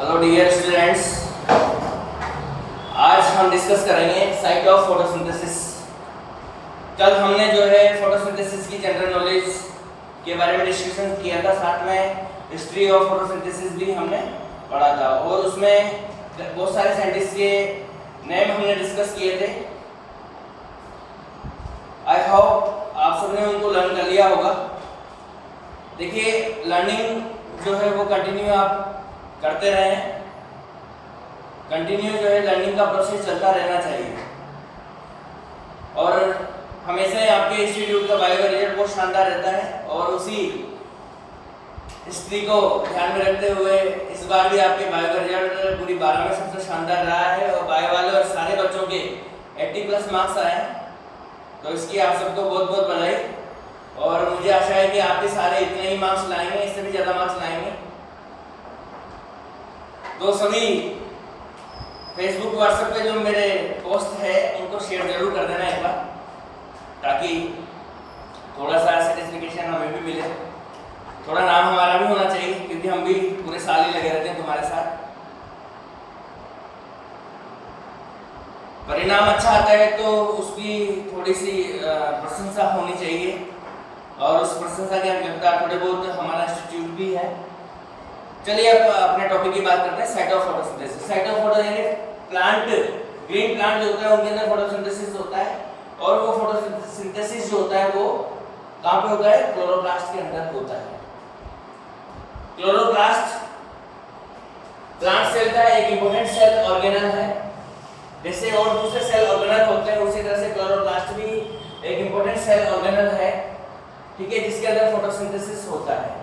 Hello dear students, आज हम discuss करेंगे साइट ऑफ फोटोसिंथेसिस। कल हमने जो है फोटोसिंथेसिस की जनरल नॉलेज के बारे में डिस्कशन किया था, साथ में हिस्ट्री ऑफ फोटोसिंथेसिस भी हमने पढ़ा था और उसमें बहुत सारे साइंटिस्ट के नेम हमने डिस्कस किए थे। आई होप आप सबने उनको लर्न कर लिया होगा। देखिए, लर्निंग जो है वो कंटिन्यू आप करते रहें, कंटिन्यू जो है लर्निंग का प्रोसेस चलता रहना चाहिए और हमेशा ही आपके इंस्टीट्यूट का बायो रिजल्ट बहुत शानदार रहता है और उसी स्थिति को ध्यान में रखते हुए इस बार भी आपके बायो रिजल्ट पूरी 12 में सबसे शानदार रहा है और बायो वाले और सारे बच्चों के 80+ मार्क्स आए हैं, तो इसकी आप सबको बहुत बहुत बधाई। और मुझे आशा है कि आप भी सारे इतने ही मार्क्स लाएंगे, इससे भी ज़्यादा मार्क्स लाएंगे। तो सभी फेसबुक व्हाट्सएप पे जो मेरे पोस्ट है उनको शेयर जरूर कर देना एक बार, ताकि थोड़ा सा सेटिस्फिकेशन हमें भी मिले, थोड़ा नाम हमारा भी होना चाहिए, क्योंकि हम भी पूरे साल ही लगे रहते हैं तुम्हारे साथ। परिणाम अच्छा आता है तो उसकी थोड़ी सी प्रशंसा होनी चाहिए और उस प्रशंसा के अंतर्गत थोड़े बहुत हमारा इंस्टीट्यूट भी है। चलिए अब अपने टॉपिक की बात करते हैं, site of photosynthesis. Site of photo यानी प्लांट, ग्रीन प्लांट जो होता है उनके अंदर फोटोसिंथेसिस होता है और वो फोटोसिंथेसिस जो होता है वो कहाँ पे होता है? क्लोरोप्लास्ट के अंदर होता है। क्लोरोप्लास्ट प्लांट सेल का एक इंपॉर्टेंट सेल ऑर्गेनल है। जैसे और दूसरे सेल ऑर्गेनल होते हैं उसी तरह से क्लोरोप्लास्ट भी एक इंपॉर्टेंट सेल ऑर्गेनल है, ठीक है, जिसके अंदर फोटोसिंथेसिस होता है।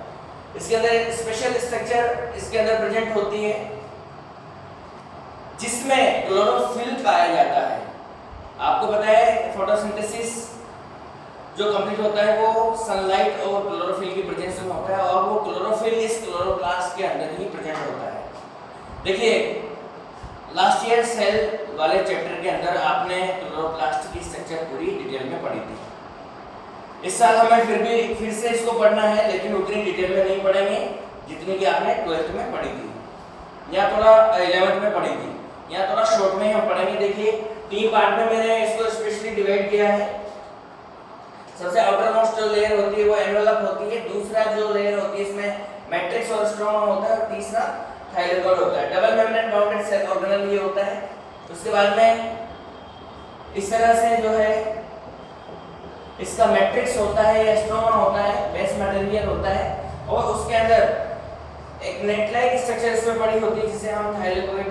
इसके अंदर एक स्पेशल स्ट्रक्चर इसके अंदर प्रेजेंट होती है जिसमें क्लोरोफिल पाया जाता है। आपको पता है फोटोसिंथेसिस जो कंप्लीट होता है वो सनलाइट और क्लोरोफिल की प्रेजेंस में होता है और वो क्लोरोफिल इस क्लोरोप्लास्ट के अंदर ही प्रेजेंट होता है। देखिए, लास्ट ईयर सेल वाले चैप्टर के अंदर आपने क्लोरोप्लास्ट की स्ट्रक्चर पूरी डिटेल में पढ़ी थी। इस साल हमें फिर से इसको पढ़ना है, लेकिन उतनी डिटेल में नहीं पढ़ेंगे जितनी कि आपने 12th में पढ़ी थी या थोड़ा 11th में पढ़ी थी, या थोड़ा शॉर्ट में हम पढ़ेंगे। देखिए, 3 पार्ट में मैंने इसको स्पेशली डिवाइड किया है। सबसे आउटर मोस्ट जो लेयर होती है वो एनवेलप होती है, दूसरा जो लेयर होती है इसमें मैट्रिक्स और स्ट्रोमा होता है और तीसरा थाइलेकोइड होता है। Double membrane bounded cell organelle ये होता है। उसके बाद में इस तरह से जो है इसका मैट्रिक्स होता है या स्ट्रोमा होता है, बेस मटेरियल होता है और उसके अंदर एक नेट लाइक स्ट्रक्चर इसमें पड़ी होती है जिसे हम थाइलेकोइड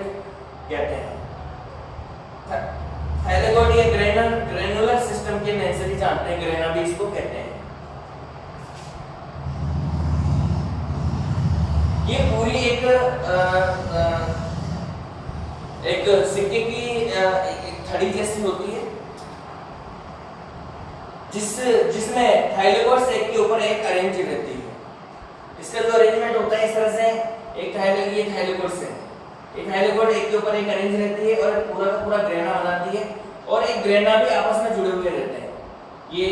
कहते हैं। थाइलेकोइड ये ग्रेनुलर सिस्टम के नाम से भी जानते हैं, ग्रेना भी इसको कहते हैं। ये पूरी एक सिक्के की एक थड़ी जैसी होती है जिसमें थाइलेकोइड्स एक के ऊपर एक अरेंज रहती है। इसका जो अरेंजमेंट होता है इस तरह से, एक थाइलेकोइड्स है, एक थाइलेकोइड एक के ऊपर एक अरेंज रहती है और पूरा का पूरा ग्रेना बनाती है और एक ग्रेना भी आपस में जुड़े हुए रहते हैं, ये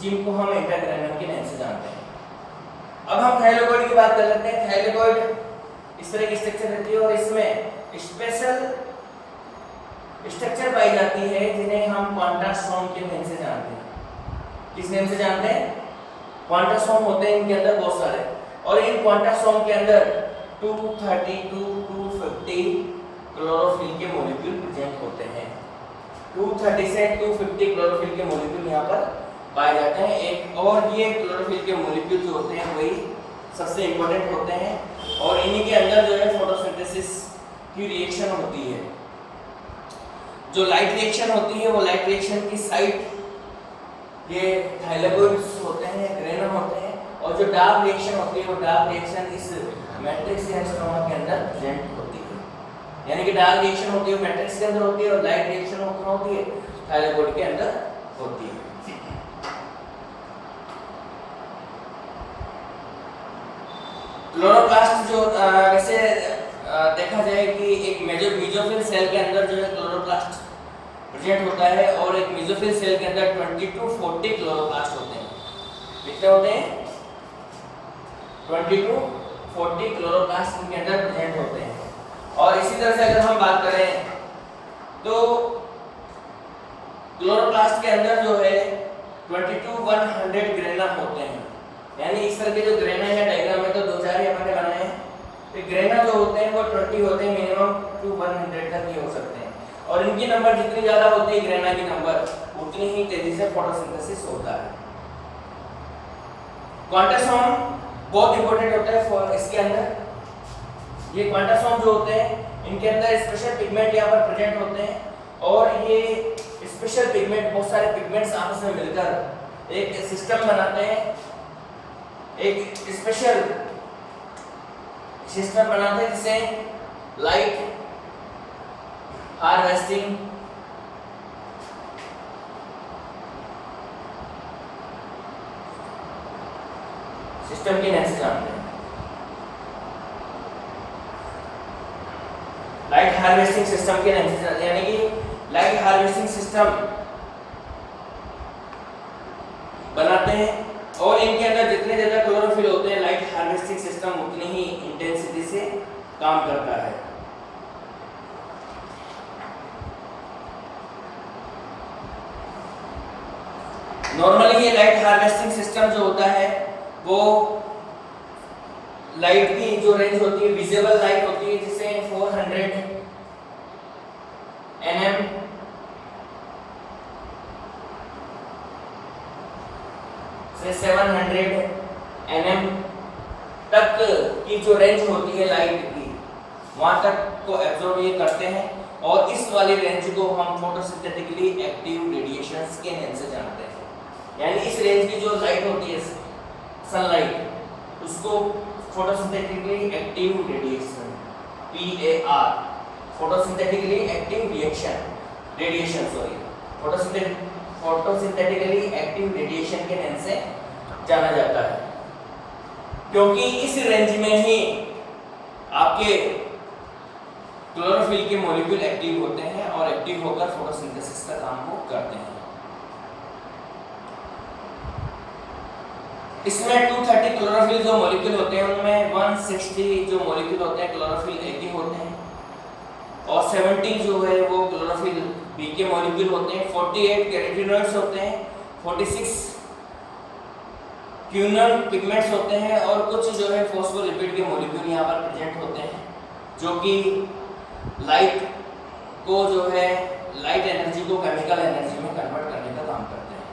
जिनको हम इंटरग्रेनम के नाम से जानते हैं। अब हम थाइलेकोइड की बात कर लेते हैं। थाइलेकोइड इस तरह की स्ट्रक्चर रहती है और इसमें स्पेशल स्ट्रक्चर पाई जाती है जिन्हें हम क्वांटासोम के नाम से जानते हैं। किस नाम से जानते हैं? क्वांटासोम होते हैं इनके अंदर बहुत सारे, और इन क्वांटासोम के अंदर 230 to 250 क्लोरोफिल के मॉलिक्यूल प्रेजेंट होते हैं। 230 से 250 क्लोरोफिल के मॉलिक्यूल यहाँ पर पाए जाते हैं। एक और ये क्लोरोफिल के मॉलिक्यूल जो होते हैं वही सबसे इंपॉर्टेंट होते हैं और इन्हीं के अंदर जो है फोटोसिंथेसिस की रिएक्शन होती है। जो लाइट रिएक्शन होती है वो लाइट रिएक्शन की साइट ये थाइलेकोइड्स होते हैं, ग्रेना होते हैं, और जो डार्क रिएक्शन होती है वो डार्क रिएक्शन इस मैट्रिक्स या स्ट्रोमा के अंदर प्रेजेंट होती है। यानी कि डार्क रिएक्शन होती है मैट्रिक्स के अंदर होती है और लाइट रिएक्शन होती है थाइलेकोइड के अंदर होती है। क्लोरोप्लास्ट जो वैसे देखा जाए कि एक मेसोफिल सेल के अंदर जो है क्लोरोप्लास्ट प्रेजेंट होता है और एक मेसोफिल सेल के अंदर 20 to 40 क्लोरोप्लास्ट होते हैं। कितने होते हैं? 20 to 40 क्लोरोप्लास्ट इनके अंदर प्रेजेंट होते हैं। ग्रेना जो होते हैं वो 20 होते हैं, मिनिमम टू 100 तक ही हो सकते हैं, और इनकी नंबर जितनी ज्यादा होती है ग्रेना की नंबर, उतनी ही तेजी से फोटोसिंथेसिस होता है। क्वांटासोम बहुत इंपॉर्टेंट होता है फॉर इसके अंदर। ये क्वांटासोम जो होते हैं इनके अंदर स्पेशल पिगमेंट यहाँ पर प्रेजेंट होते हैं, और ये स्पेशल पिगमेंट बहुत सारे पिगमेंट्स आपस में मिलकर एक सिस्टम बनाते हैं, एक स्पेशल सिस्टम बनाते हैं जिसे लाइट हार्वेस्टिंग सिस्टम के नाम से जानते हैं। लाइट हार्वेस्टिंग सिस्टम के नाम से, यानी कि लाइट हार्वेस्टिंग सिस्टम बनाते हैं, और इनके अंदर जितने ज्यादा क्लोरोफिल होते हैं लाइट हार्वेस्टिंग सिस्टम उतनी ही इंटेंसिटी से काम करता है। नॉर्मली ये लाइट हार्वेस्टिंग सिस्टम जो होता है वो लाइट की जो रेंज होती है, विजिबल लाइट होती है, जिसे 400 nm से 700 nm तक की जो रेंज होती है लाइट की, वहां तक को एब्जॉर्ब ये करते हैं, और इस वाली रेंज को हम फोटोसिंथेटिकली एक्टिव रेडिएशंस के नाम से जानते हैं। यानी इस रेंज की जो लाइट होती है सनलाइट, उसको photosynthetically active radiation PAR, photosynthetically active radiation photosynthetically active radiation के नाम से जाना जाता है, क्योंकि इस रेंज में ही आपके क्लोरोफिल के मॉलिक्यूल एक्टिव होते हैं और एक्टिव होकर फोटोसिंथेसिस का काम वो करते हैं। इसमें 230 क्लोरोफिल जो मॉलिक्यूल होते हैं उनमें 160 जो मॉलिक्यूल होते हैं क्लोरोफिल ए के होते हैं, और 70 जो है वो क्लोरोफिल बी के मॉलिक्यूल होते हैं, 48 कैरोटीनॉइड्स होते हैं, 46 क्यूनल पिगमेंट्स होते हैं, और कुछ जो है फॉस्फोलिपिड के मॉलिक्यूल यहाँ पर प्रेजेंट होते हैं, जो कि लाइट को जो है लाइट एनर्जी को केमिकल एनर्जी में कन्वर्ट करने का काम करते हैं।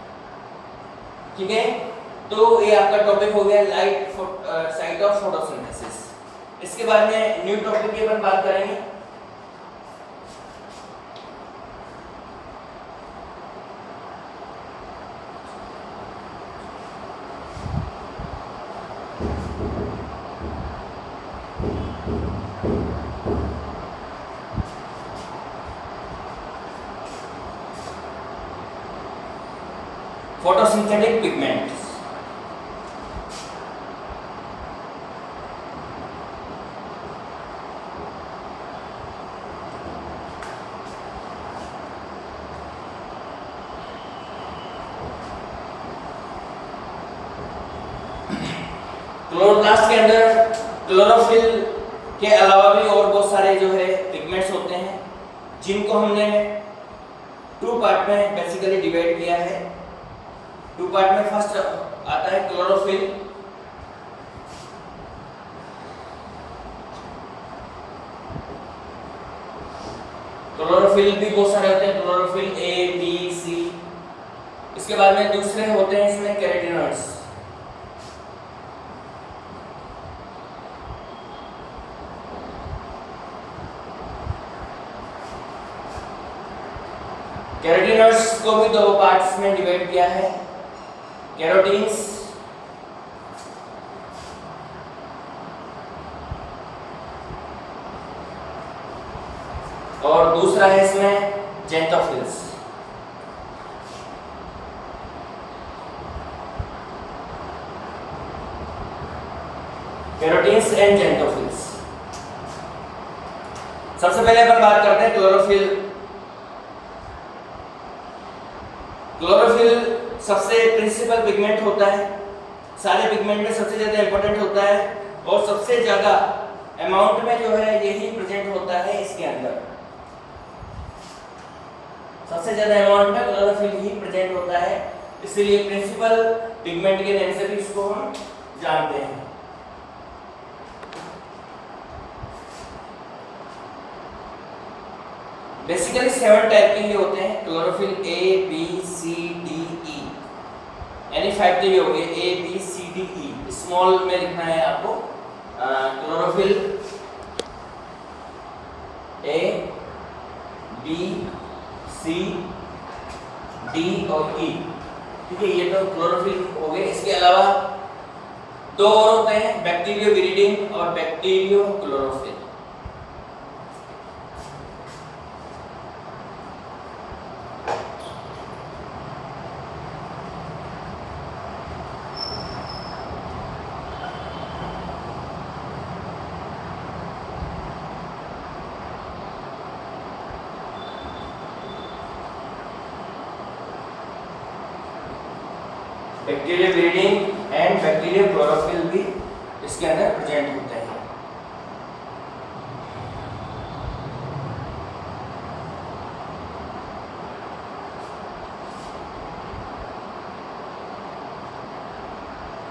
ठीक है, तो ये आपका टॉपिक हो गया लाइट साइट ऑफ फोटोसिंथेसिस। इसके बाद में न्यू टॉपिक की अपन बात करेंगे। Photosynthetic pigments. क्लोरोप्लास्ट के अंदर क्लोरोफिल के अलावा भी और बहुत सारे जो है पिगमेंट्स होते हैं, जिनको हमने 2 पार्ट में बेसिकली डिवाइड किया है। 2 पार्ट में फर्स्ट आता है क्लोरोफिल, क्लोरोफिल भी बहुत सारे होते हैं, क्लोरोफिल A, B, C। इसके बाद में दूसरे होते हैं इसमें कैरोटीनॉइड्स। कैरोटीनॉइड्स को भी 2 पार्ट्स में डिवाइड किया है, कैरोटीन्स और दूसरा है इसमें जेंटोफिल्स। Carotenes and जेंटोफिल्स। सबसे पहले अपन बात करते हैं क्लोरोफिल। क्लोरोफिल सबसे प्रिंसिपल पिगमेंट होता है, सारे पिगमेंट में सबसे ज्यादा इंपॉर्टेंट होता है, और सबसे ज्यादा अमाउंट में जो है यही प्रेजेंट होता है इसके अंदर। सबसे ज्यादा अमाउंट में क्लोरोफिल ही प्रेजेंट होता है, इसलिए प्रिंसिपल पिगमेंट के नाम से भी इसको हम जानते हैं। बेसिकली 7 टाइप के ये होते हैं chlorophyll A B C D E, यानी 5 तो ये हो गए A B C D E. Small में लिखना है आपको chlorophyll A B C D और ई, ठीक है। ये तो क्लोरोफिल हो गए। इसके अलावा दो और होते हैं, बैक्टीरियोविरिडिन और bacteriochlorophyll. Bacterioviridin and bacteriochlorophyll भी इसके अंदर प्रेजेंट होते हैं।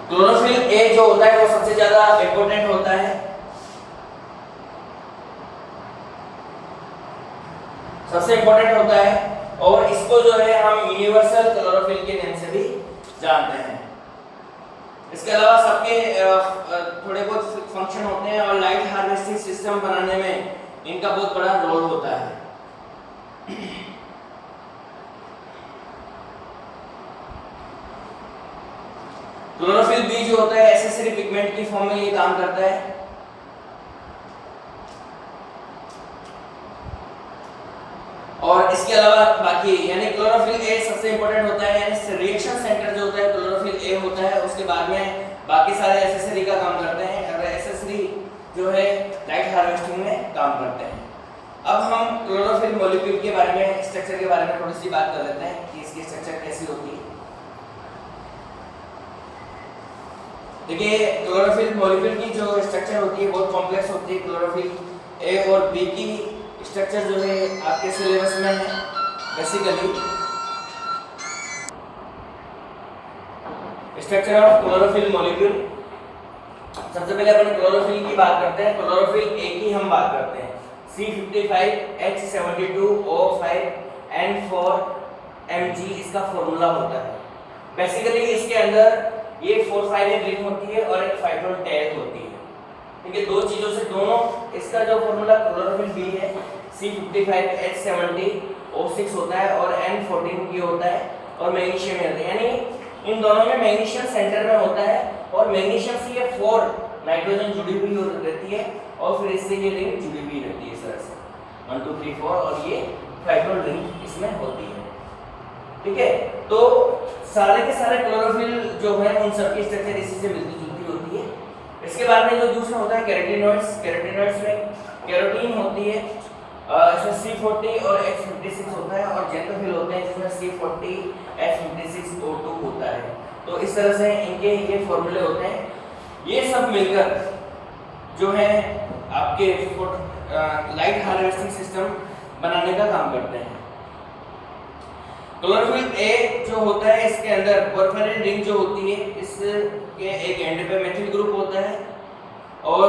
क्लोरोफिल ए जो होता है वो सबसे ज्यादा इंपॉर्टेंट होता है, सबसे इंपॉर्टेंट होता है, और इसको जो है हम यूनिवर्सल क्लोरोफिल के नाम से भी जानते हैं। इसके अलावा सबके थोड़े बहुत फंक्शन होते हैं और लाइट हार्वेस्टिंग सिस्टम बनाने में इनका बहुत बड़ा रोल होता है। क्लोरोफिल बी जो होता है एसेसरी पिगमेंट की फॉर्म में ये काम करता है। और इसके अलावा बाकी यानी क्लोरोफिल ए सबसे इंपॉर्टेंट होता है, यानी रिएक्शन सेंटर जो होता है क्लोरोफिल ए होता है। उसके बाद में बाकी सारे एसेसरी का काम करते हैं, और एसेसरी जो है लाइट हार्वेस्टिंग में काम करते हैं। अब हम क्लोरोफिल मॉलिक्यूल के बारे में, स्ट्रक्चर के बारे में थोड़ी सी बात कर लेते हैं कि इसकी स्ट्रक्चर कैसी होती है। देखिए क्लोरोफिल मॉलिक्यूल की जो स्ट्रक्चर होती है बहुत कॉम्प्लेक्स होती है। क्लोरोफिल ए और बी की स्ट्रक्चर जो है आपके सिलेबस में है basically. Structure of chlorophyll molecule, सबसे पहले अपन क्लोरोफिल की बात करते हैं। क्लोरोफिल ए की हम बात करते हैं, C55H72O5N4Mg इसका फॉर्मूला होता है। बेसिकली इसके अंदर ये 4,5 रिंग होती है और एक फाइब्रोल टेल होती है, ठीक है। दो चीजों से दोनों, इसका जो फॉर्मूला क्लोरोफिल बी है C55H70O6 होता है और N14 ये होता है और मैग्नीशियम होता है, यानी इन दोनों में मैग्नीशियम सेंटर में होता है और मैग्नीशियम से ये 4 नाइट्रोजन जुड़ी हुई रहती है और फिर इससे ये रिंग जुड़ी हुई रहती है इस तरह से 1 2 3 4 और ये फाइब्रोल रिंग इसमें होती है, ठीक है। तो सारे के सारे क्लोरोफिल जो है उन सबकी स्ट्रक्चर इसी से मिलती जुलती होती है। इसके बाद में जो दूसरा होता है कैरोटीनॉइड्स। कैरोटीनॉइड्स में कैरोटीन होती है, इसमें C40 और H56 होता है, और जेंटोफिल होते हैं जिसमें C40 H56O2 होता है। तो इस तरह से इनके ये फॉर्मूले होते हैं। ये सब मिलकर जो है आपके लाइट हार्वेस्टिंग सिस्टम बनाने का काम करते हैं। क्लोरोफिल ए जो होता है इसके अंदर परफेरेंट रिंग जो होती है इसके एक एंड पे मेथिल ग्रुप होता है, और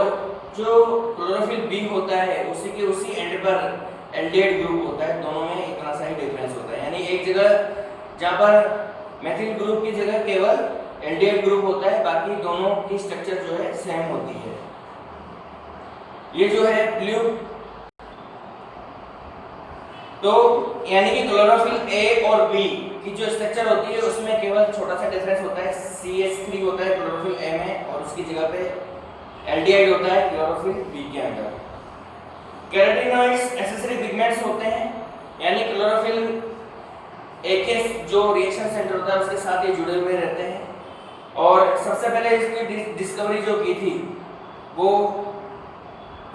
जो क्लोरोफिल बी होता है उसी एंड पर एल्डिहाइड ग्रुप होता है। दोनों में इतना सा ही डिफरेंस होता है, यानी एक जगह जहाँ पर मेथिल ग्रुप की जगह केवल एल्डिहाइड ग्रुप होता है, बाकी दोनों की स्ट्रक्चर जो है सेम होती है। ये जो है ब्लू, तो यानी कि क्लोरोफिल ए और बी की जो स्ट्रक्चर होती है उसमें केवल छोटा सा डिफरेंस होता है। CH3 होता है क्लोरोफिल ए में और उसकी जगह पे एल्डिहाइड होता है क्लोरोफिल बी के अंदर। कैरोटीनॉइड्स एसेसरी पिगमेंट्स होते हैं, यानी क्लोरोफिल ए के जो रिएक्शन सेंटर होता है उसके साथ ये जुड़े हुए रहते हैं। और सबसे पहले इसकी डिस्कवरी जो की थी वो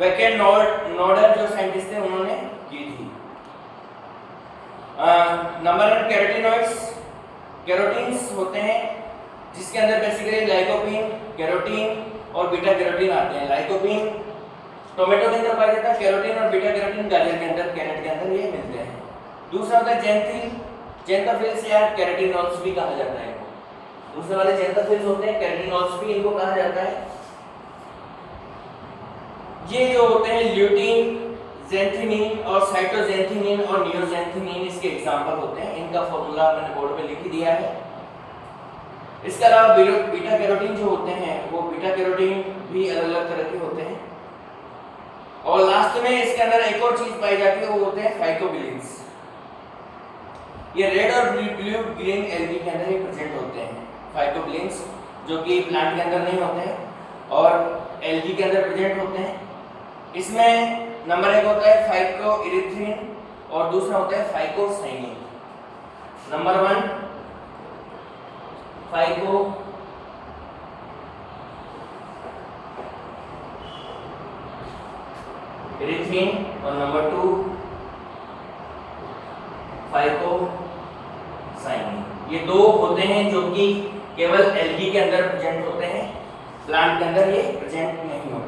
वेकेंट नोडर जो साइंटिस्ट थे उन्होंने की थी। नंबर 1 कैरोटीनॉइड्स, कैरोटीन्स होते हैं जिसके अंदर बेसिकली लाइकोपीन, कैरोटीन और बीटा कैरोटीन आते हैं। लाइकोपीन टोमेटो के अंदर पाया जाता है, कैरोटीन और बीटा कैरोटीन गाजर के अंदर, कैरेट के अंदर ये मिलते हैं। दूसरा होता है जेंथिल, जेंथोफिल्स या कैरोटीनॉल्स भी कहा जाता है। दूसरे वाले जेंथोफिल्स होते हैं, कैरोटीनॉल्स भी इनको कहा जाता है। ये जो होते हैं ल्यूटीन, ज़ैंथेनिन और साइटोज़ैंथेनिन और नियोज़ैंथेनिन इसके एग्जांपल होते हैं। इनका फॉर्मूला मैंने बोर्ड पे लिख ही दिया है। इसके अलावा बीटा कैरोटीन जो होते हैं वो बीटा कैरोटीन भी अलग अलग तरह के होते हैं। और लास्ट में इसके अंदर एक और चीज पाई जाती है, वो होते हैं फाइटोबिलिन्स। ये रेड और ब्लू ग्रीन एल्गी के अंदर ही प्रेजेंट होते हैं। फाइटोबिलिन्स जो कि प्लांट के अंदर नहीं होते हैं और एल्गी के अंदर प्रेजेंट होते हैं। इसमें नंबर 1 होता है फाइकोइरिथ्रिन और दूसरा होता है फाइकोसाइनिन। नंबर 1 फाइको इरिथ्रिन और नंबर 2 फाइकोसाइनिन। ये दो होते हैं जो कि केवल एल्गी के अंदर प्रेजेंट होते हैं, प्लांट के अंदर ये प्रेजेंट नहीं होते।